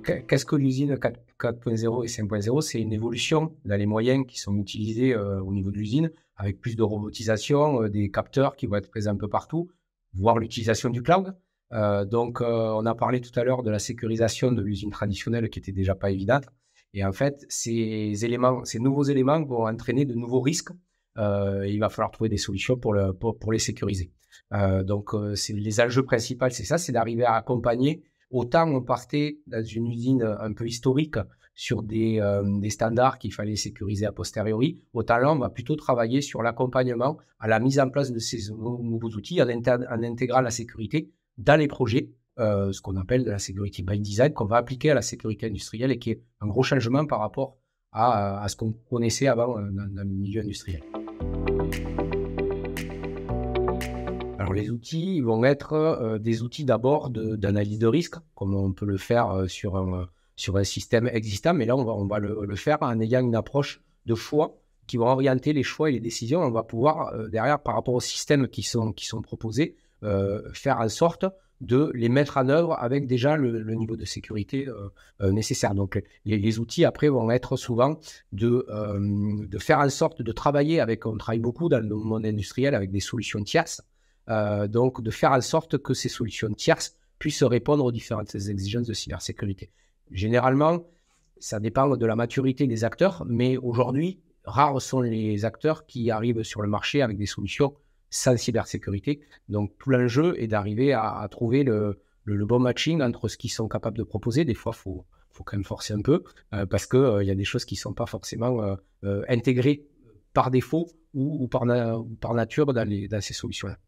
qu'est-ce que l'usine 4.0 et 5.0? C'est une évolution dans les moyens qui sont utilisés au niveau de l'usine, avec plus de robotisation, des capteurs qui vont être présents un peu partout, voire l'utilisation du cloud. On a parlé tout à l'heure de la sécurisation de l'usine traditionnelle qui était déjà pas évidente. Et en fait, ces nouveaux éléments vont entraîner de nouveaux risques. Et il va falloir trouver des solutions pour les sécuriser. Les enjeux principaux, c'est ça, c'est d'arriver à accompagner. Autant on partait dans une usine un peu historique sur des standards qu'il fallait sécuriser a posteriori, autant là, on va plutôt travailler sur l'accompagnement à la mise en place de ces nouveaux outils en intégrant la sécurité dans les projets, ce qu'on appelle de la security by design, qu'on va appliquer à la sécurité industrielle et qui est un gros changement par rapport à ce qu'on connaissait avant dans le milieu industriel. Alors, les outils vont être des outils d'abord d'analyse de risque, comme on peut le faire sur un système existant, mais là, on va le faire en ayant une approche de choix qui va orienter les choix et les décisions. On va pouvoir, derrière, par rapport aux systèmes qui sont proposés, faire en sorte de les mettre en œuvre avec déjà le niveau de sécurité nécessaire. Donc, les outils, après, vont être souvent de faire en sorte de travailler on travaille beaucoup dans le monde industriel avec des solutions tierces, donc de faire en sorte que ces solutions tierces puissent répondre aux différentes exigences de cybersécurité. Généralement, ça dépend de la maturité des acteurs, mais aujourd'hui, rares sont les acteurs qui arrivent sur le marché avec des solutions sans cybersécurité. Donc, tout l'enjeu est d'arriver à trouver le bon matching entre ce qu'ils sont capables de proposer. Des fois, il faut quand même forcer un peu parce qu'il y a des choses qui ne sont pas forcément intégrées par défaut ou par nature dans ces solutions-là.